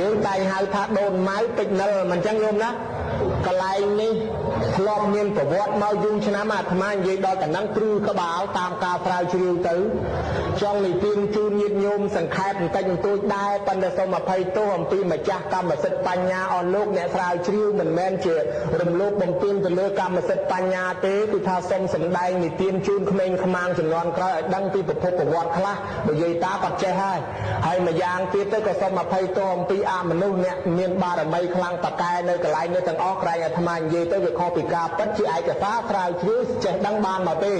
យើងតែហៅថាដូនម៉ៅពេជ្រនិលមិនចឹងយល់ណាកន្លែងនេះធ្លាប់មានប្រវត្តិមកយូរឆ្នាំអាត្មានិយាយដល់កណ្ដឹងព្រឺក្បាលតាមការស្រាវជ្រាវទៅចង់និទានជូនញាតិញោមសង្ខេបបន្តិចបន្តួចដែរប៉ុន្តែសូមអភ័យទោសអំពីម្ចាស់កម្មសិទ្ធិបញ្ញាអស់លោកអ្នកស្រាវជ្រាវមិនមែនជារំលោភបំពានទៅលើកម្មសិទ្ធិបញ្ញាទេគឺថាសូមសម្ដែងនិទានជូនក្មេងខ្មាំងជំនាន់ក្រោយឲ្យដឹងពីប្រភពប្រវត្តិខ្លះនិយាយតាគាត់ចេះហើយម្យ៉ាងទៀតទៅក៏សូមអភ័យទោសអំពីអមនុស្សអ្នកមានបារមីខ្លាំងតកែនៅកន្លែងនេះទាំងអស់ក្រែងអាត្មានិយាយទៅវាខុសពីការពិតជាឯកសារស្រាវជ្រាវចេះដឹងបានមកទេ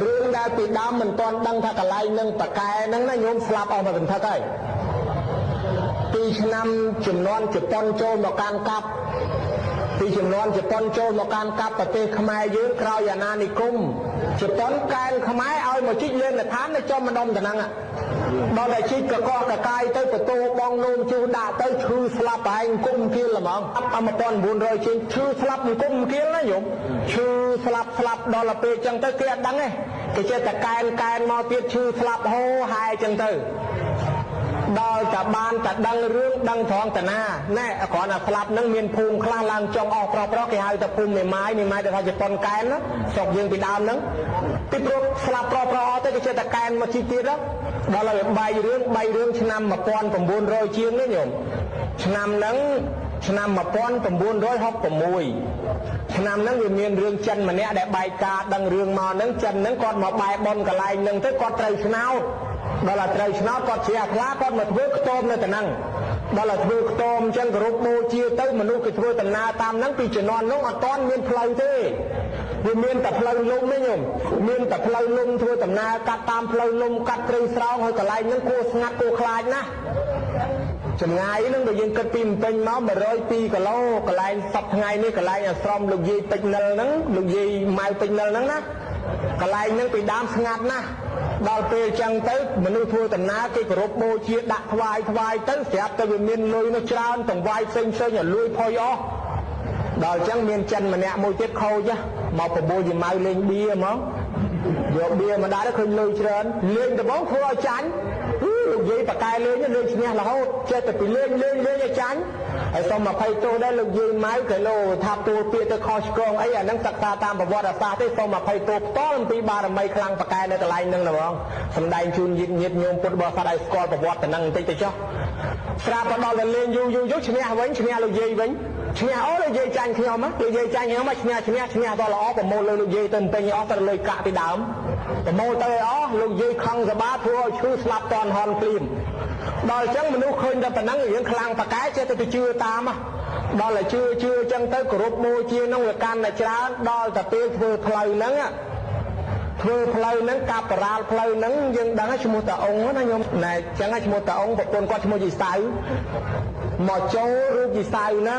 រឿងដែលពីដើមមិនទាន់ដឹងថាកន្លែងនឹងតកែហ្នឹងណាញោមស្លាប់អស់មកសន្ធឹកហើយពីឆ្នាំចំនួនជប៉ុនចូលមកកាន់កាប់ពីចំនួនជប៉ុនចូលមកកាន់កាប់ប្រទេសខ្មែរយើងក្រោយអាណានិគមជប៉ុនកែនខ្មែរឲ្យមកជីកលេនឋាននៅចំម្ដុំតំណឹងដល់តែជីកកកកកាយទៅបន្ទោបងនោមជូដាក់ទៅឈឺស្លាប់ឯងគុំគៀលហ្មង1900ជាងឈឺស្លាប់គុំគៀលណាញោមឈឺស្លាប់ដល់ទៅពេលចឹងទៅគេអត់ដឹងទេគេចេះតែកែនមកទៀតឈឺស្លាប់ហូហើយចឹងទៅដល់តែបានតែដឹងរឿងដឹងត្រង់តាណាណែគ្រាន់តែស្លាប់នឹងមានភូមិខ្លះឡើងចង់អស់ប្រុសគេហៅថាភូមិមេម៉ាយទៅថាជប៉ុនកែនណាស្រុកយើងពីដើមហ្នឹងពីព្រោះស្លាប់ប្រុសអស់ទៅគេចេះតែកែនមកជីទៀតដល់ហើយ3រឿងឆ្នាំ1900ជាងនេះញោមឆ្នាំហ្នឹងឆ្នាំ1966ឆ្នាំហ្នឹងវាមានរឿងចិនម្នាក់ដែលបែកការដឹងរឿងមកហ្នឹងចិនហ្នឹងគាត់មកបែបបនកន្លែងហ្នឹងទៅគាត់ត្រូវឆ្នោតដល់តែត្រូវឆ្នោតគាត់ជ្រះថ្លាគាត់មកធ្វើខ្ទមនៅតំណឹងដល់តែធ្វើខ្ទមអញ្ចឹងគោរពបូជាទៅមនុស្សគេធ្វើដំណើរតាមហ្នឹងពីជំនាន់នោះអត់ទាន់មានផ្លូវទេវាមានតែផ្លូវលំទេញោមមានតែផ្លូវលំធ្វើដំណើរកាត់តាមផ្លូវលំកាត់ព្រៃស្រោងហើយកន្លែងហ្នឹងគួរស្ងាត់គួរខ្លាចណាស់ចម្ងាយហ្នឹងបើយើងគិតពីម្ពិញមក102គីឡូកន្លែងសប្តាហ៍ថ្ងៃនេះកន្លែងអាស្រមលោកយាយពេជ្រនិលហ្នឹងលោកយាយម៉ៅពេជ្រនិលហ្នឹងណាកន្លែងហ្នឹងពីដើមស្ងាត់ណាស់ដល់ពេលអញ្ចឹងទៅមនុស្សធ្វើដំណើរគេគោរពបូជាដាក់ថ្វាយទៅស្រាប់តែវាមានលុយនោះច្រើនទាំងវាយផ្សេងឲ្យលួយផុយអស់ដល់អញ្ចឹងមានចិនម្នាក់មួយទៀតខូចមកប្រមូលយីម៉ៅលេងបៀហ្មងយកបៀមកដាក់ទៅឃើញលុយច្រើនលេងដំបងធ្វើឲ្យចាញ់លោកយាយបកែលេងឈ្នះរហូតចេះតែពីលេងឲ្យចាញ់ហើយសូមអភ័យទោសដែរលោកយាយម៉ៅគេលោថាទួលពាក្យទៅខុសឆ្គងអីអាហ្នឹងសិក្សាតាមប្រវត្តិសាស្ត្រទេសូមអភ័យទោសផ្ទាល់អំពីបារមីខ្លាំងបកែនៅកន្លែងហ្នឹងណាបងសំដែងជូនញាតិញោមពុទ្ធបរិស័ទឲ្យស្គាល់ប្រវត្តិទៅហ្នឹងបន្តិចទៅចុះស្រាប់ដល់តែលេងយូរឈ្នះវិញឈ្នះលោកយាយវិញឈ្នះអូលោកយាយចាញ់ខ្ញុំលោកយាយចាញ់ខ្ញុំឈ្នះដល់ល្អប្រមូលលើលោកយាយទៅពេញអស់ទៅលុយកាក់ពីដើមប្រមូលទៅអស់លោកយាយខឹងសបាធ្វើឲ្យឈឺស្លាប់តន់ហន់ព្រាមដល់អញ្ចឹងមនុស្សឃើញតែប៉ុណ្ណឹងរឿងខ្លាំងបកែចេះទៅជឿតាមដល់តែជឿអញ្ចឹងទៅគោរពបូជានឹងវាកាន់តែច្រើនដល់តែពេលធ្វើផ្លូវហ្នឹងកាប់បារាលផ្លូវហ្នឹងយើងដឹងឈ្មោះតាអង្គណាញោមណែអញ្ចឹងឈ្មោះតាអង្គប្រពន្ធគាត់ឈ្មោះយីសៅមកចូលរូបយីសៅហ្នឹ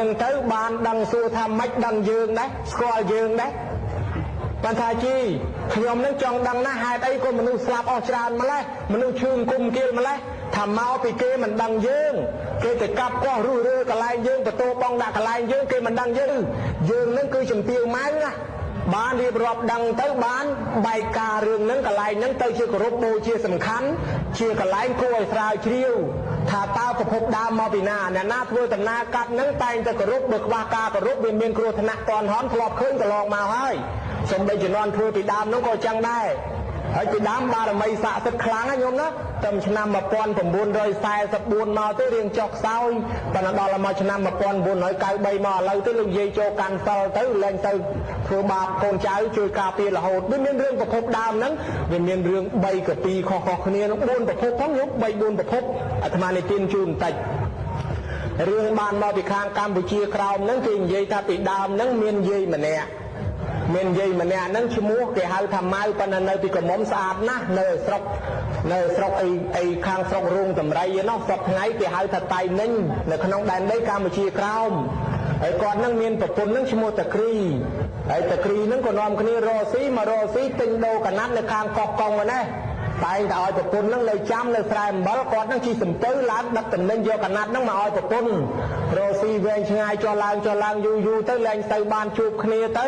ងទៅបានដឹងសួរថាម៉េចដឹងយើងដែរស្គាល់យើងដែរបានថាជីខ្ញុំនឹងចង់ដឹងណាស់ហេតុអីក៏មនុស្សស្លាប់អស់ច្រើនម្លេះមនុស្សឈឺគុំគៀលម្លេះថាមកពីគេមិនដឹងយើងគេទៅកាប់កោះរុះរើកន្លែងយើងបន្ទោបងដាក់កន្លែងយើងគេមិនដឹងយើងនឹងគឺជំទាវម៉ៅណាបានរៀបរាប់ដឹងទៅបានបែកការរឿងហ្នឹងកន្លែងហ្នឹងទៅជាគោរពបូជាសំខាន់ជាកន្លែងគួរឲ្យស្រាវជ្រាវថាតើប្រភពដើមមកពីណាអ្នកណាធ្វើដំណើរកាត់ហ្នឹងតែងតែគោរពបើខ្វះការគោរពវាមានគ្រោះថ្នាក់តន់ហន់ធ្លាប់ឃើញកន្លងមកហើយសូម្បីជំនាន់ធ្វើពីដើមហ្នឹងក៏ចឹងដែរហើយពីដើមបារមីស័ក្តិសិទ្ធិខ្លាំងណាញោមណាតាមឆ្នាំ1944មកទៅរៀងចុះខ្សោយប៉ុន្តែដល់មកឆ្នាំ1993មកឥឡូវទៅលោកយាយចូលកាន់សិលទៅលែងទៅធ្វើបាបកូនចៅជួយការពាររហូតវាមានរឿងប្រភពដើមហ្នឹងវាមានរឿង3កពីខុសៗគ្នា4ប្រភពផងញោម3 4ប្រភពអាត្មានិទានជូនបន្តិចរឿងបានមកពីខាងកម្ពុជាក្រោមហ្នឹងគេនិយាយថាពីដើមហ្នឹងមានយាយម្នាក់ហ្នឹងឈ្មោះគេហៅថាម៉ៅប៉ុន្តែនៅពីកមុំស្អាតណាស់នៅស្រុកអីខាងស្រុករោងតម្រៃឯណោះសពថ្ងៃគេហៅថាតៃនិញនៅក្នុងដែនដីកម្ពុជាក្រោមហើយគាត់នឹងមានប្រពន្ធនឹងឈ្មោះតាគ្រីហើយតាគ្រីនឹងក៏នាំគ្នារកស៊ីទិញដូរកណាត់នៅខាងកោះកុងហ្នឹងណាតែងតែឲ្យប្រពន្ធនឹងនៅចាំនៅស្រែអំបិលគាត់នឹងជិះសំពៅឡើងដឹកតំណែងយកកណាត់នឹងមកឲ្យប្រពន្ធរកស៊ីវែងឆ្ងាយចុះឡើងយូរទៅលែងទៅបានជួបគ្នាទៅ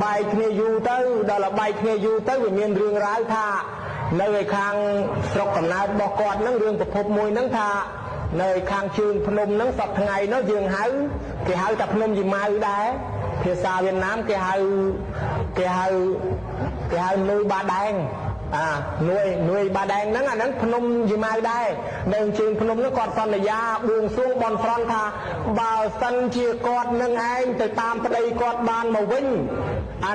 បែកគ្នាយូរទៅដល់បែកគ្នាយូរទៅវាមានរឿងរ៉ាវថា nơi khang sọc cầm nát bò quạt nắng riêng của phốp mùi nắng tha nơi khang trường phnom nắng sập ngày nó dường hái tập phnom gì mai đá phía xa Việt Nam cái hái nuôi ba đàn nuôi ba đàn nắng nắng phnom gì mai đây nên trường phnom nó còn son là da buông xuống bòn son tha vào sân chia con nâng anh từ tam tới đây con ban màu vinh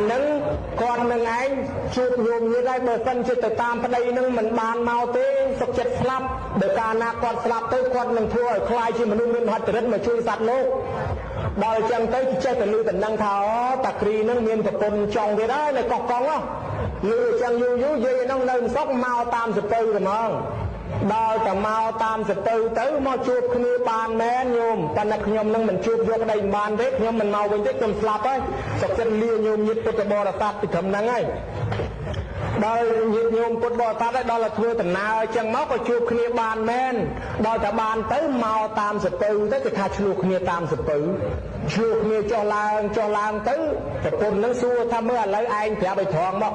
nâng con nâng anh chụp nhôm như đây bờ sân chia từ tam tới đây nâng mình ban màu tế sọc chật slap để cả na con slap tới con nâng thua khai chi mình luôn hoạt rất mà chui sạt lô đòi chân tới chơi từ lưu tình năng thảo tạc ri nâng miên tập quân trồng thế đó này cọc con á lưu chân du dây nâng nâng sóc mau tam sập tư rồi mà đòi cả mau tam sập tư tới mau chụp khơi bàn mén nhôm ta nặc nhôm nâng mình chụp vô cái đây bàn đấy nhôm mình mau bên đấy cầm slap ấy sọc chân liêu nhôm nhiệt tôi bò là sạt thì cầm nâng ấy đòi nhiệt nhôm cột bò sạt đấy đó là thưa tình nào chân máu có chụp khơi bàn mén đòi cả bàn tới mau tam sập tư tới cái tha chụp khơi tam sập tư chụp khơi cho lang tới tập quân nâng xua tham mưa lấy anh thì bị thòng đó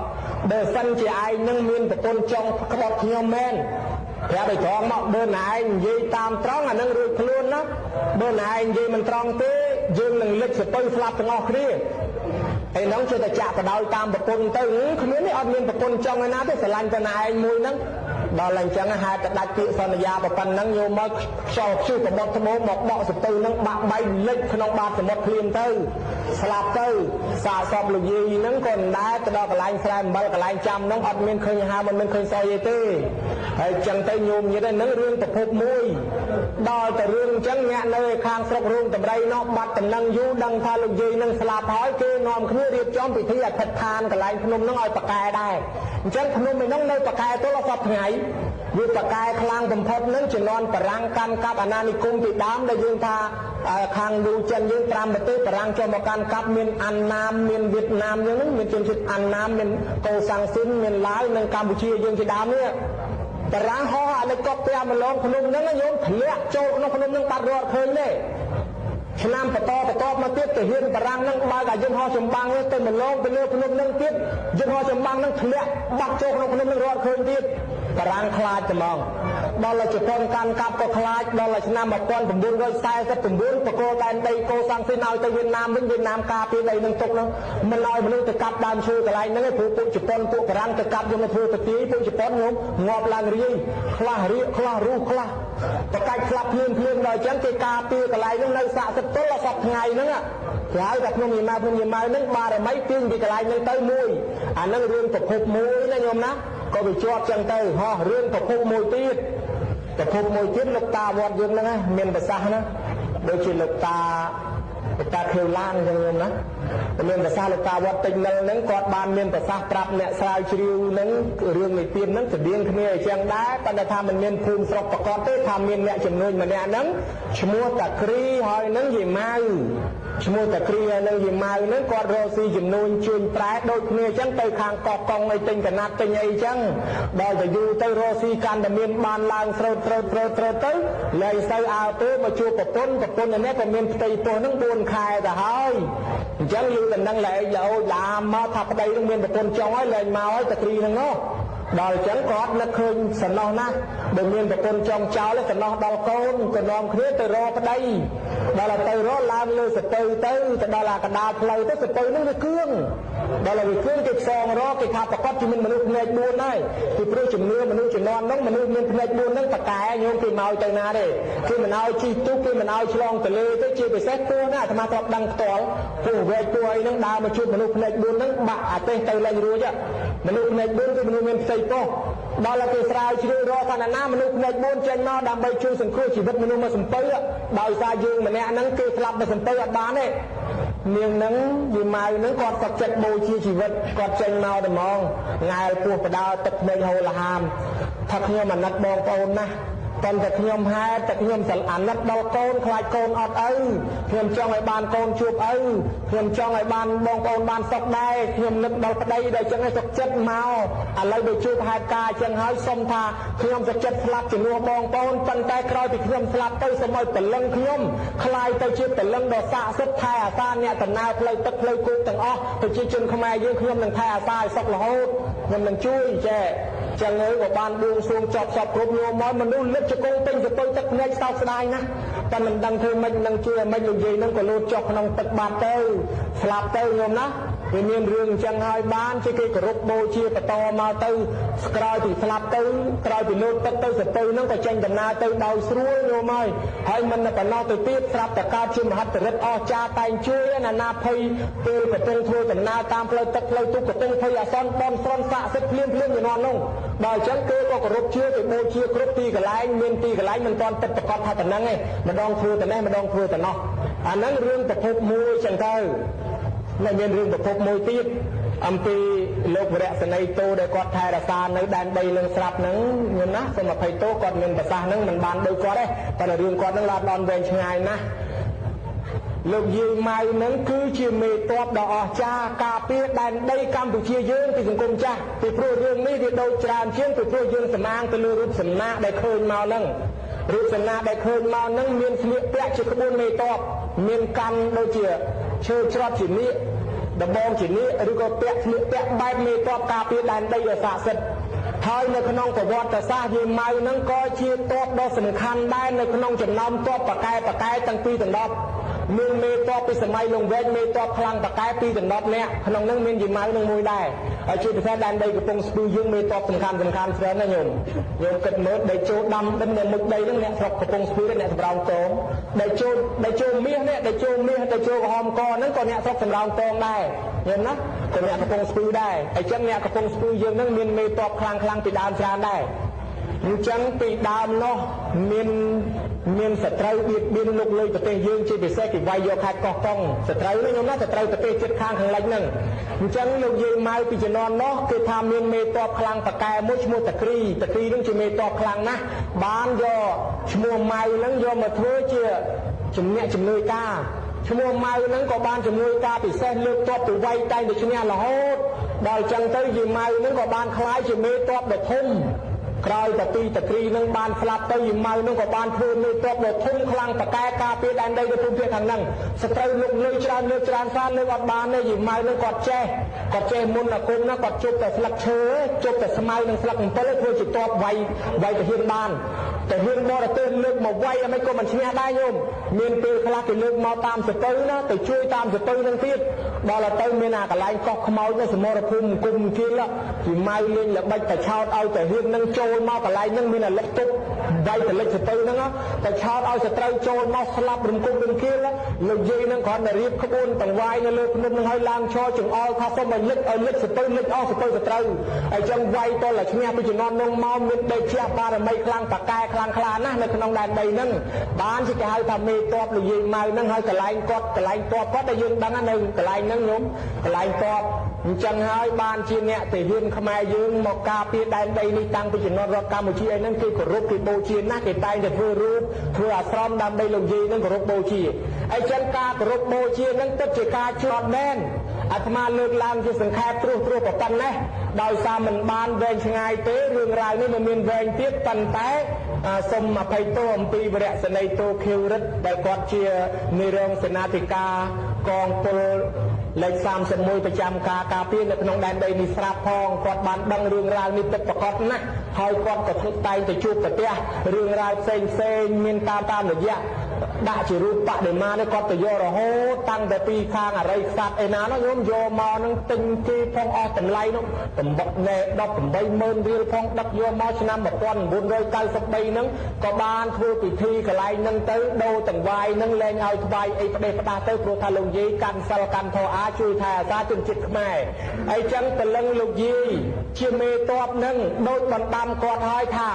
để sân chỉ ai nâng miên tập quân trong các bọc nhôm men thì bị thòng đó bên này dây tam trống là nâng rụt luôn đó bên này dây mình tròn thế dương nâng lịch sập tư flap từng ngọc đi thì nóng chưa ta chạm vào đôi tam tập quân tới không biết cái ông miên tập quân trong cái nào thế sẽ lanh cho này mùi nâng đó là chẳng hai cái đặc kỵ son gia và phần nâng nhiều mất sau sư của một thằng một bọ sập tư nâng bạc bay lịch không ba từ một liền tư slap tư xả sọp lục gì nâng còn đá từ đó cái lanh xem bao cái lanh trăm nâng ọt miên khơi hai mình khơi soi vậy tê chẳng tay nhôm như đây nâng riêng tập hộp mùi đó từ riêng chẳng nhẹ nơi khang sọc riêng từ đây nó bắt từ nâng du đăng tha lục gì nâng slap hỏi kê nòm khơi điệp trong bị thi là thật than cái lanh phun nâng oi bạc cài đây chẳng phun mình nâng nơi bạc cài tôi là sập ngày vì bạc cài khang tầm phật nâng chỉ non bạc răng can cáp anani cung bị đám đây dương tha khang đu chân dương tram bát bạc răng cho một can cáp miền An Nam miền Việt Nam dương nâng miền trên trên An Nam miền cầu sang xin miền Lái miền Campuchia dương chỉ đám nữa bạc răng ho anh có pe mình lon phun nâng nó nhôm thề châu nó phun nâng bạc rọt khơi đấy năm bát to mà tiếp từ hiên bạc răng nâng ba cả dương ho chấm băng nữa từ mình lon từ nơi phun nâng tiếp dương ho chấm băng nâng thề bạc châu nó phun nâng rọt khơi tiếp bạc răng khaiจะมองđó là chỉ con can cáp có khai đó là năm một con tầm buôn rồi sai cái tầm buôn của cô đàn đây cô sang xin nói tới Việt Nam ca phía đây nâng tục nó mình nói mình từ cáp đàn xuôi cái này nó cái phụ chỉ con phụ bạc răng từ cáp vô nó phụ từ tí phụ chỉ con nhúng ngọt làng riêng khla ru khlaแต่การคลับเพียงโดยฉันที่กาตีกับไรนั่งในสระสต๊อกสับไงนั่งอ่ะหลายกับนุ่มยิ่งมานั่งมาแต่ไม่ติ้งที่กับไรนั่งเต้ยมวยนั่งเรื่องตกหกมวยนะโยมนะก็ไปชอบจังเต้ยฮะเรื่องตกหกมวยตีตกหกมวยตีลูกตาวอดยืนนั่งนะเมียนภาษานะโดยที่ลูกตาเขียวล่างจังโยมนะเมียนภาษาลูกตาวอดติงนั่งกอดบานเมียนภาษาปรับเนี่ยสายชิวนั่งเรื่องในเตียนนั่งจะเดียงขึ้นเนี่ยจังได้ตอนทำมันเมียนภูมิสระประกอบได้ทำเมียนเนี่ยจำนวนมันเนี่ยนั่งชั่วโมงตะครีหอยนั่งยิ่งมาชั่วโมงตะครีนั่งยิ่งมานั่งกอดโรซีจำนวนชวนแปรโดยเนี่ยจังไปคางกอกองในติงกันนัดติงไอจังโดยจะอยู่ใต้โรซีการดำเนินบานลางเตรเลยใส่เอาตัวมาชูกับต้นอันนี้ก็เมียนตีตัวนั่งบนคายแต่หอยจังอยู่แต่นั่งแหล่เยาลามมาทับใดนั่งเมียนกับต้นจ้องไว้เลยมาไว้ตะครีนั่งเนาะโดยจังกอดนักคืนสนองนะโดยเมียนกับต้นจ้องเจ้าและสนองดาวโกนก็นองเครียดแต่รอประเดี๋ยวเราเตยรอลามเลยสเตยแต่เรากระดาษเพลย์แต่สเตยนั่งในเครื่องเราเครื่องเก็บซองรอเก็บขาประกอบที่มันมนุษย์เงยบุญได้ที่เพื่อจุ่มเนื้อมนุษย์จะนอนนั่งมนุษย์เงยบุญนั่งตะกายโยมที่เมาใจนาเด้ที่มันเอาชีตุกที่มันเอาฉลองตะเลที่ชีไปเซ็ตตัวน่ะทำไมกลับดังตอลผู้เวทตัวนั่งดาวมาชุดมนุษย์เงยบุญนั่งบะเตยเลยรู้จ้ะมนุษย์เงยบุญที่มนุษย์เงยใส่โตđó là cái sao chỉ đưa ra thằng nam mình nuôi bốn chân nó đam bay chui sừng cua chỉ biết mình nuôi mà sừng tơi á đòi xa dương mà nè nắng kia slap mà sừng tơi ở bán này miếng nắng gì mai nắng còn tập chặt bồi chi chỉ vật còn chân mau để mong ngày cuộc và đào tập đây hồi là hàm thật như mà nát bong con na cònแต่ขยมhaiแต่ขยมสลันนัดดอกโกนคลายโกนอดขยมจ้องไอ้บานโกนจูบขยมจ้องไอ้บานบองโกนบานซอกได้ขยมนึกดอกประเดี๋ยวจังไอ้สกเจ็ดเมาอะไรโดยจูบหายกายจังหายสมทาขยมสกเจ็ดสลับจะนัวบองโกนปันใจครอยติขยมสลับเตยสมัยแต่เลิงขยมคลายเตยจีบแต่เลิงดอกสะสุดไทยอาซาเนี่ยแต่นาเพลยตึกเพลยกุ๊กต่างอ้อแต่จีจนขมายยืนขยมหนึ่งไทยอาซาซอกละโหดขยมหนึ่งจุ้ยแจ ចឹងហើយក៏បានបួងសួងចប់សពគ្រប់ញោមមកមនុស្សលឹកជង្គង់ពេញទៅទឹកភ្នែកស្តោកស្ដាយណាស់តែមិនដឹងធ្វើម៉េចនឹងជួយឲ្យម៉េចលោកយាយនឹងក៏លោតចុះក្នុងទឹកបាត់ទៅស្លាប់ទៅញោមណាវាមានរឿងអញ្ចឹងហើយបានជាគេគោរពបូជាបន្តមកទៅក្រោយពីស្លាប់ទៅក្រោយពីលោតទឹកទៅសទៅនឹងក៏ចេញដំណើរទៅដោយស្រួលញោមហើយមិនប៉ុណ្ណោះទៅទៀតស្រាប់តែកើតជាមហិទ្ធិឫទ្ធិអស្ចារ្យតែងជួយណាភ័យពេលកំពុងធ្វើដំណើរតាមផ្លូវទឹកផ្លូវទូកកំពុងភ័យអាសន្នបនស្រន់ស័ក្តិសិទ្ធិភ្លាមជំនាន់នោះដល់អញ្ចឹងគេក៏គោរពជឿទៅបូជាគ្រប់ទីកន្លែងមានទីកន្លែងមិនទាន់ទឹកប្រកបថាប៉ុណ្ណឹងឯងម្ដងធ្វើទៅនេះម្ដងធ្វើទៅនោះអាហ្នឹងរឿងប្រភពមួយចឹងទៅហើយមានរឿងប្រភពមួយទៀតអំពីលោកវរៈសេនីយ៍តូដែលគាត់ថែរក្សានៅដែនដីនឹងស្រាប់ហ្នឹងញោមណាសូមអភ័យទោសគាត់មានប្រសាសន៍ហ្នឹងមិនបានដូចគាត់ទេប៉ុន្តែរឿងគាត់ហ្នឹងឡាតឡន់វែងឆ្ងាយណាស់លោកយាយម៉ៅហ្នឹងគឺជាមេតបដ៏អស្ចារ្យការពារដែនដីកម្ពុជាយើងពីសង្គមចាស់ពីព្រោះរឿងនេះវាដូចច្រើនជាងពីព្រោះយើងសំអាងទៅលើរូបសំណាកដែលឃើញមកហ្នឹងរូបសំណាកដែលឃើញមកហ្នឹងមានស្លៀកពាក់ជាក្បួនមេតបមានកាន់ដូចជាឈើច្រត់ជានៀកដំបងជានៀកឬក៏ពាក់ស្លៀកពាក់បែបមេតបការពារដែនដីដ៏ស័ក្តិសិទ្ធិហើយនៅក្នុងប្រវត្តិសាស្ត្រយាយម៉ៅហ្នឹងក៏ជាតបដ៏សំខាន់ដែរនៅក្នុងចំណោមតបបកែទាំងពីរដណ្ដប់មានមេតបពីសម័យលង្វែកមេតបខ្លាំងបកែពីរដណ្ដប់នាក់ក្នុងហ្នឹងមានយាយម៉ៅនឹងមួយដែរហើយជាពិសេសដែនដីកំពង់ស្ពឺយើងមេតបសំខាន់ច្រើនណាស់ញោមគិតមើលដីចូលដាំដិននៅមុខដីហ្នឹងអ្នកស្រុកកំពង់ស្ពឺអ្នកសម្រោងតងដីចូលមាសនេះដីចូលក្រហមកហ្នឹងក៏អ្នកស្រុកសម្រោងតងដែរញោមណាក៏អ្នកកំពង់ស្ពឺដែរអញ្ចឹងអ្នកកំពង់ស្ពឺយើងហ្នឹងមានមេតបខ្លាំងពីដើមច្រើនដែរអញ្ចឹងពីដើមនោះមានសត្រូវបៀតបៀនលោកលើប្រទេសយើងជាពិសេសគេវាយយកខេត្តកោះកុងសត្រូវនេះខ្ញុំណាសត្រូវប្រទេសជិតខាងខាងលិចហ្នឹងអញ្ចឹងលោកយាយម៉ៅពីជំនាន់នោះគេថាមានមេតបខ្លាំងបកែមួយឈ្មោះតាគ្រីនឹងជាមេតបខ្លាំងណាស់បានយកឈ្មោះម៉ៅហ្នឹងយកមកធ្វើជាជំនួយការឈ្មោះម៉ៅហ្នឹងក៏បានជំនួយការពិសេសលើកតបទៅវាយតែងទៅឈ្នះរហូតដល់អញ្ចឹងទៅយាយម៉ៅហ្នឹងក៏បានក្លាយជាមេតបដ៏ធំក្រោយតែពីតាគ្រីនឹងបានស្លាប់ទៅយាយម៉ៅនឹងក៏បានធ្វើមេតបដ៏ធំខ្លាំងបកែការពារដែនដីទៅភូមិភាគខាងហ្នឹងសត្រូវលោកលើច្រើនសារលើអត់បានទេយាយម៉ៅនឹងគាត់ចេះមុនអាគមណាគាត់ជប់តែស្លឹកឈើជប់តែស្មៅនឹងស្លឹកអំពិលធ្វើជាតបវាយទៅហ៊ានបានតែហ៊ានបរទេសលើកមកវាយអីមិនក៏មិនឈ្នះដែរញោមមានពេលខ្លះគេលើកមកតាមសទៅណាទៅជួយតាមសទៅនឹងទៀតដល់ទៅមានអាកន្លែងកោះខ្មោចនៅសមរភូមិគុំគៀលយាយម៉ៅលេងល្បិចតែឆោតឲ្យតែហ៊ាននឹងចូលមកកន្លែងហ្នឹងមានអាលិចទុកវាយតលិចសទៅហ្នឹងតែឆោតឲ្យសត្រូវចូលមកស្លាប់រំគុំរំគៀលលោកយាយហ្នឹងគ្រាន់តែរៀបក្បួនតង្វាយនៅលើភ្នំហ្នឹងឲ្យឡើងឈរចង្អុលថាសុំឲ្យលិចសទៅលិចអស់សទៅសត្រូវហើយចឹងវាយតលឈ្នះពីជំនាន់នោះមកមានដេកជះបារមីខ្លាំងបកែខ្លាំងក្លាណាស់នៅក្នុងដែនដីហ្នឹងបានជាគេហៅថាមេតបលោកយាយម៉ៅហ្នឹងហើយកន្លែងតបគាត់ដែលយើងដឹងនៅកន្លែងហ្នឹងញោមកន្លែងតបអញ្ចឹងហើយបានជាអ្នកទាហានខ្មែរយើងមកការពារដែនដីនេះតាំងពីជំនាន់រដ្ឋកម្ពុជាអីហ្នឹងគេគោរពគេបូជាណាស់គេតែងតែធ្វើរូបធ្វើអាស្រមដើម្បីលោកយាយហ្នឹងគោរពបូជាអញ្ចឹងការគោរពបូជាហ្នឹងពិតជាការជាប់មែនអាត្មាលើកឡើងជាសង្ខេបត្រួសប៉ុណ្ណេះដោយសារមិនបានវែងឆ្ងាយទេរឿងរ៉ាវនេះមិនមានវែងទៀតប៉ុន្តែសូមអភ័យទោសអំពីវរៈសេនីយ៍តូខៀវរិទ្ធដែលគាត់ជានាយរងសេនាធិការកងពលលេខ31ប្រចាំការពារនៅក្នុងដែនដីនេះស្រាប់ផងគាត់បានដឹងរឿងរ៉ាវនេះពិតប្រាកដណាស់ហើយគាត់ក៏តែងទៅជួបប្រទះរឿងរ៉ាវផ្សេងមានតាមរយៈដាក់ជារូបបដិមានេះគាត់ទៅយករហូតតាំងតែពីខាងអរិយខ្សាត់ឯណានោះញោមយកមកនឹងទិញគេផងអស់តម្លៃនោះ180000រៀលផងដឹកយកមកឆ្នាំ1993ហ្នឹងក៏បានធ្វើពិធីកន្លែងហ្នឹងទៅដូរទាំងវាយហ្នឹងលែងឲ្យថ្វាយអីផ្ដេសផ្ដាស់ទៅព្រោះថាលោកយាយកាន់សិលកាន់ធម៌អាជួយថែអាសាជនជាតិខ្មែរអីចឹងព្រលឹងលោកយាយជាមេតបហ្នឹងដូចបណ្ដាំគាត់ឲ្យថា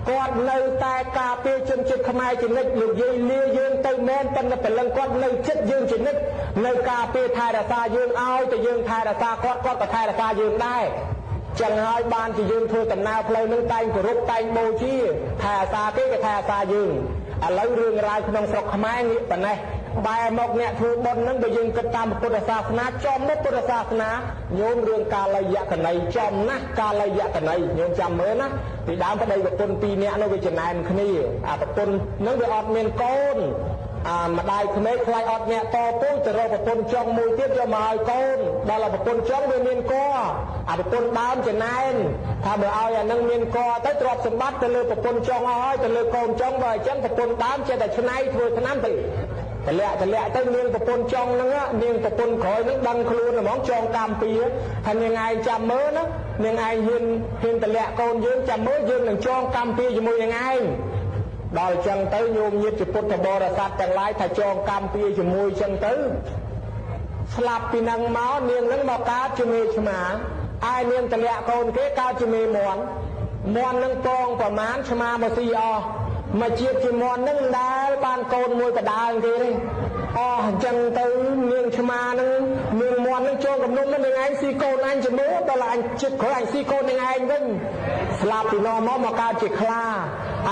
គាត់នៅតែការពារជនជាតិខ្មែរជានិច្ចលោកយាយលាយើងទៅមែនប៉ុន្តែព្រលឹងគាត់នៅចិត្តយើងជានិច្ចនៅការពារថែរក្សាយើងឲ្យតែយើងថែរក្សាគាត់ក៏ថែរក្សាយើងដែរចឹងហើយបានជាយើងធ្វើដំណើរផ្លូវនឹងតែងគោរពតែងបូជាថែរក្សាគេក៏ថែរក្សាយើងឥឡូវរឿងរ៉ាវក្នុងស្រុកខ្មែរងាកប៉ុណ្ណេះបែរមកអ្នកធ្វើបុណ្យនឹងបើយើងគិតតាមពុទ្ធសាសនាចំមុខពុទ្ធសាសនាញោមរឿងកាលយកណីចំណាស់កាលយកណីញោមចាំមើលណាពីដើមប្តីប្រពន្ធ2នាក់នោះវាចំណែនគ្នាអាប្រពន្ធនឹងវាអត់មានកូន ម្ដាយក្មេកខ្លាចអត់ញាក់តពូជទៅរកប្រពន្ធចុងមួយទៀតយកមកឲ្យកូនដល់ប្រពន្ធចុងវាមានកប្រពន្ធដើមចំណែនថាបើឲ្យអានឹងមានកទៅទ្រព្យសម្បត្តិទៅលើប្រពន្ធចុងអស់ហើយទៅលើកូនចុងបើអញ្ចឹងប្រពន្ធដើមចេះតែឆ្នៃធ្វើឆ្នាំទៅតម្លាក់ទៅនាងប្រពន្ធចុងហ្នឹងនាងប្រពន្ធក្រោយហ្នឹងដឹងខ្លួនហ្មងចងកម្មពីថានាងឯងចាំមើលណានាងឯងហ៊ានតម្លាក់កូនយើងចាំមើលយើងនឹងចងកម្មពីជាមួយនាងឯងដល់ចឹងទៅញោមញាតិពុទ្ធបរិស័ទទាំងឡាយថាចងកម្មពីជាមួយចឹងទៅស្លាប់ពីនឹងមកនាងនឹងមកកើតជាមេឆ្មាឯនាងតម្លាក់កូនគេកើតជាមេមន់នឹងពងប្រមាណឆ្មាមកស៊ីអស់មកជាតិជាមន់នឹងដែលបានកូនមួយកដើងគេទេអស់អញ្ចឹងទៅនាងឆ្មានឹងនាងមន់នឹងចូលកំណុំនឹងឯងស៊ីកូនអញជាមួយដល់អញចិត្តក្រោយអញស៊ីកូននឹងឯងវិញស្លាប់ពីនោះមកកើតជាខ្លា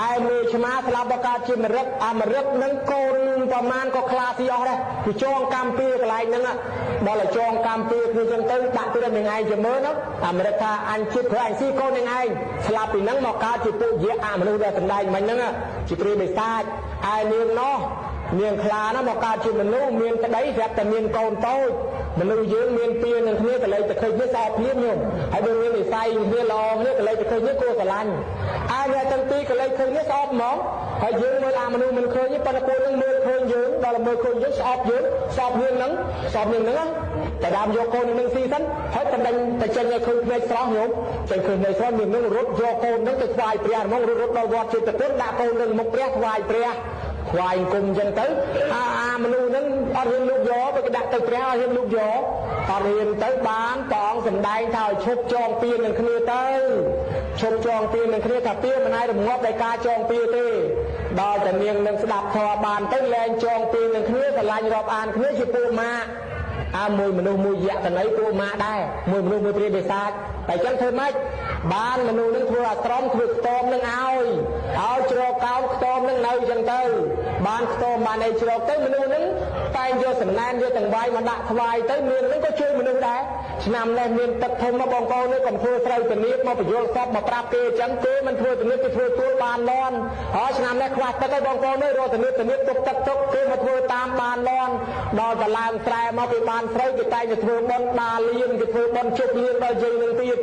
ឯមេឆ្មាស្លាប់មកកើតជាមរឹកអាមរឹកនឹងកូនប្រមាណក៏ខ្លាស៊ីអស់ដែរគឺចងកម្មពីកន្លែងហ្នឹងដល់ចងកម្មពីគឺអញ្ចឹងទៅដាក់ទៅនឹងឯងជាមួយណាអាមរឹកថាអញចិត្តក្រោយអញស៊ីកូននឹងឯងស្លាប់ពីហ្នឹងមកកើតជាពួកយៈអមនុស្សដែលសម្ដែងមិញហ្នឹងជាព្រាយបិសាចឯនាងនោះនាងខ្លានោះមកកើតជាមនុស្សមានក្តីស្រាប់តែមានកូនតូចមនុស្សយើងមានពៀនឹងគ្នាកន្លែងតែឃើញនេះស្អប់ភ្លាមញោមហើយបើមាននិស័យគ្នាល្អគ្នាកន្លែងតែឃើញនេះគួរស្រឡាញ់ហើយអ្នកទាំងពីរកន្លែងឃើញនេះស្អប់ហ្មងហើយយើងមើលអាមនុស្សមិនឃើញទេប៉ុន្តែពួកនឹងមើលឃើញយើងដល់មើលឃើញយើងស្អប់យើងស្អប់យើងហ្នឹងតែដើមយកកូននឹងស៊ីសិនហើយតែដេញតែចេញឲ្យឃើញភ្នែកស្រស់ញោមចេញឃើញភ្នែកស្រស់មាននឹងរត់យកកូននឹងទៅថ្វាយព្រះហ្មងរត់ដល់វត្តចិត្តគុណដាក់កូននឹងមុខព្រះថ្វាយព្រះខ្វាយគុំអញ្ចឹងទៅអាមនុស្សហ្នឹងអត់ហ៊ានលូកយកទៅដាក់ទៅព្រះអត់ហ៊ានលូកយកអត់ហ៊ានទៅបានព្រះអង្គសម្ដែងថាឲ្យឈប់ចងពៀននឹងគ្នាទៅឈប់ចងពៀននឹងគ្នាថាពៀនមិនអាចរងាប់ដោយការចងពៀនទេដល់តែនាងនឹងស្ដាប់ធម៌បានទៅលែងចងពៀននឹងគ្នាស្រឡាញ់រាប់អានគ្នាជាពួកម៉ាមួយមនុស្សមួយយៈតន័យពួកម៉ាដែរមួយមនុស្សមួយព្រាយបិសាចតែចឹងធ្វើម៉េចបានមនុស្សនឹងធ្វើអាស្រមធ្វើខ្ទមនឹងឲ្យជ្រកកោនខ្ទមនឹងនៅចឹងទៅបានខ្ទមបានឲ្យជ្រកទៅមនុស្សនឹងតែងយកសំណែនយកទាំងវាយមកដាក់ថ្វាយទៅមាននឹងក៏ជួយមនុស្សដែរឆ្នាំនេះមានទឹកធំមកបងប្អូននេះកុំធ្វើស្រូវធានាមកបញ្យល់សពមកប្រាប់គេចឹងគេមិនធ្វើធានាគេធ្វើទួលបានលន់ហើយឆ្នាំនេះខ្វះទឹកហើយបងប្អូននេះរកធានាទុកទឹកគេមកធ្វើតាមបានលន់ដល់តឡើងស្រែមកពីបានស្រូវគេតែងទៅធ្វើបន់ដាលៀនគេធ្វើបន់ជប់លៀនដល់យើងនឹងទៀត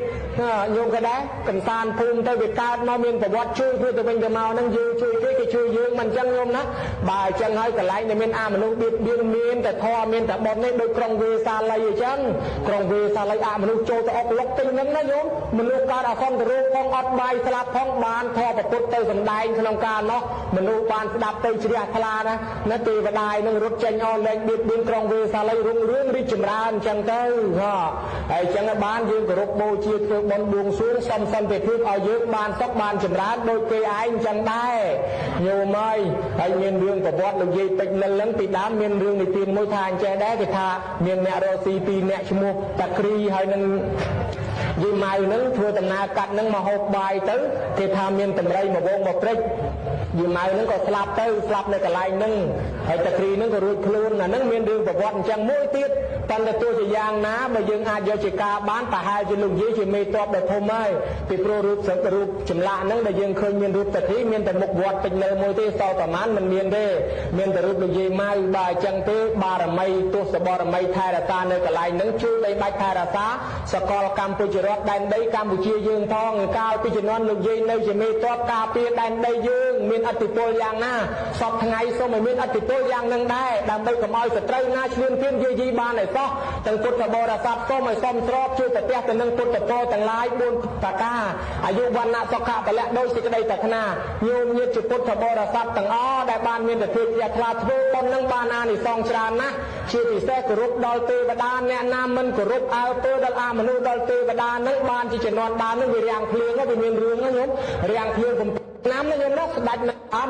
ញោមក៏ដែរកំសាន្តភូមិទៅវាកើតមកមានប្រវត្តិជួយធ្វើទៅវិញទៅមកហ្នឹងយើងជួយគេជួយយើងមិនចឹងញោមណាបើអញ្ចឹងហើយកន្លែងដែលមានមនុស្សបៀតបៀនមានតែធម៌មានតែបុណ្យនេះដូចក្រុងវេសាល័យអញ្ចឹងក្រុងវេសាល័យមនុស្សចូលទៅអុកលុកទិញហ្នឹងណាញោមមនុស្សកើតអសន្នរូបផងអត់បាយស្លាប់ផងបានធម៌ប្រពុតទៅសម្ដែងក្នុងកាលនោះមនុស្សបានស្ដាប់ទៅជ្រះថ្លាណាទេវតានឹងរត់ចេញអស់លែងបៀតបៀនក្រុងវេសាល័យរុងរឿងរីកចម្រើនអញ្ចឹងទៅហើយអញ្ចឹងបានយើងគោរពបូជាធ្វើបុណ្យបួងសួងសុំសន្តិភាពឲ្យយើងបានសុខបានចម្រើនដោយគេឯងអញ្ចឹងដែរញោមហើយមានរឿងប្រវត្តិលោកយាយពេជ្រនិលហ្នឹងពីដើមមានរឿងនិទានមួយថាអញ្ចេះដែរគេថាមានអ្នករស់ស៊ីពីរអ្នកឈ្មោះតាគ្រីហើយនឹងយីម៉ៅហ្នឹងធ្វើដំណើរកាត់ហ្នឹងមកហូបបាយទៅគេថាមានតម្រៃមកវងមកព្រិចយីម៉ៅហ្នឹងក៏ស្លាប់នៅកន្លែងហ្នឹងហើយតាគ្រីហ្នឹងក៏រួចខ្លួនអាហ្នឹងមានរឿងប្រវត្តិអញ្ចឹងមួយទៀតប៉ុន្តែទោះជាយ៉ាងណាបើយើងអាចយកជាការបានប្រហែលជាលោកយាយជាមេតបដ៏ធំហើយពីព្រោះរូបចម្លាក់ហ្នឹងដែលយើងឃើញមានរូបតាគ្រីមានតែមុខវត្តពេញនៅមួយទេសតប្រមាណមិនមានទេមានតែរូបលោកយាយម៉ៅបើអញ្ចឹងទេបារមីទស្សបរមីថែរក្សានៅកន្លែងហ្នឹងជួយដីបាច់ថែរក្សាសកលកម្ពុជារដ្ឋដែនដីកម្ពុជាយើងផងកាលពីជំនាន់លោកយាយនៅជាមេតបការពារដែនដីយើងមានឥទ្ធិពលយ៉ាងណាសពថ្ងៃសូមឲ្យមានឥទ្ធិពលយ៉ាងនឹងដែរដើម្បីកុំឲ្យសត្រូវណាឈ្លានពានយាយីបានឲ្យសោះទាំងពុទ្ធបរិស័ទសូមឲ្យសមស្របជួយប្រទះទៅនឹងពុទ្ធពរទាំងឡាយ4ប្រការអាយុវណ្ណៈសុខៈពលៈដោយសេចក្តីប្រាថ្នាញោមញាតិជាពុទ្ធបរិស័ទទាំងអស់ដែលបានមានទិដ្ឋិជ្រះថ្លាធ្វើបុណ្យនឹងបានអានិសង្សច្រើនណាស់ជាពិសេសគោរពដល់ទេវតាអ្នកណាមិនគោរពអើពើដល់អាមនុស្សដល់ទេវតានឹងបានជាជំនាន់ដើមនឹងវារាំងភ្លៀងវាមានរឿងណាញោមរាំងភ្លៀងឆ្នាំនេះខ្ញុំនោះស្ដេច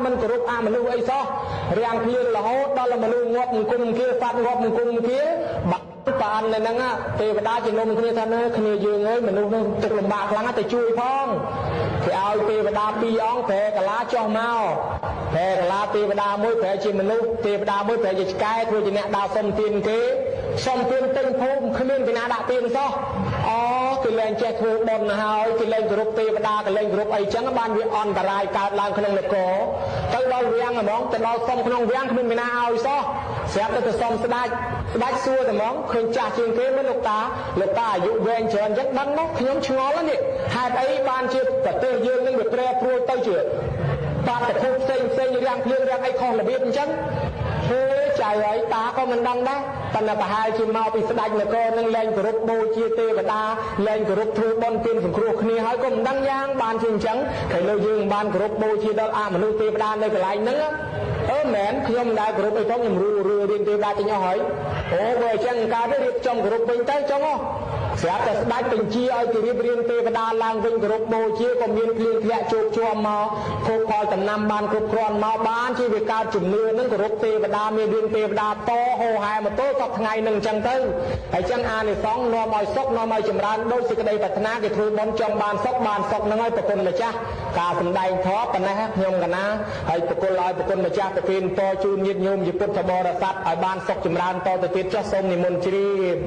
មិនគោរពអាមនុស្សអីសោះរាំងភ្លៀងរហូតដល់មនុស្សងាប់អង្គមគាសត្វងាប់អង្គមគាបាក់ប៉ាននៅហ្នឹងទេវតាជំនុំគ្នាថាគ្នាយើងអើយមនុស្សនោះទឹកលំបាកខ្លាំងទៅជួយផងគេឲ្យទេវតា2អង្គប្រែកាឡាចុះមកប្រែកាឡាទេវតាមួយប្រែជាមនុស្សទេវតាមួយប្រែជាឆ្កែធ្វើជាអ្នកដើរសុំទានគេ សុំទានទិញភូមិគ្មានពីណាដាក់ទានសោះអូគេលែងចេះធ្វើបុណ្យហើយគេលែងគោរពទេវតាគេលែងគោរពអីចឹងបានវាអន្តរាយកើតឡើងក្នុងនគរទៅដល់វាំងហ្មងទៅដល់សុំក្នុងវាំងគ្មានពីណាឲ្យសោះស្រាប់តែទៅសុំស្ដេចសួរតែហ្មងឃើញចាស់ជាងគេមើលលោកតាអាយុវែងច្រើនចឹងដឹងណាខ្ញុំឆ្ងល់នេះហេតុអីបានជាប្រទេសយើងនឹងវាប្រែប្រួលទៅជាបាត់ប្រភពផ្សេងរាំងភ្លៀងរាំងអីខុសរបៀបអញ្ចឹងចៅហើយតាក៏មិនដឹងដែរប៉ុន្តែប្រហែលជាមកពីស្ដេចនគរនឹងលែងគោរពបូជាទេវតាលែងគោរពធ្វើបុណ្យទានសង្គ្រោះគ្នាហើយក៏មិនដឹងយ៉ាងបានជាអញ្ចឹងតែលើយើងបានគោរពបូជាដល់អមនុស្សទេវតានៅកន្លែងហ្នឹងមែនខ្ញុំមិនដែលគោរពអីផងខ្ញុំរៀនទេវតាចេញអស់ហើយអូបើអញ្ចឹងកើតរៀបចំគោរពវិញទៅចុងស្រាប់តែស្ដេចបញ្ជាឲ្យគេរៀបរៀងទេវតាឡើងវិញគោរពបូជាក៏មានភ្លៀងធ្លាក់ជោគជាំមកភោគផលដំណាំបានគ្រប់គ្រាន់មកបានជាវាកើតជំនឿនឹងគោរពទេវតាមានរៀងទេវតាតហោហែមកទល់សពថ្ងៃនឹងអញ្ចឹងទៅហើយអញ្ចឹងអានិសង្ឃនាំឲ្យសុខនាំឲ្យចម្រើនដូចសេចក្តីប្រាថ្នាគេធ្វើបុណ្យចង់បានសុខហ្នឹងហើយប្រគុណម្ចាស់ការសំដែងធម៌ប៉ុណ្ណេះខ្ញុំកណាហើយប្រគល់ឲ្យប្រគុណម្ចាស់ប្រគេនពរជូនញាតិញោមជាពុទ្ធបរិស័ទឲ្យបានសុខចម្រើនតទៅទៀតចុះសូមនិមន្តជ្រាប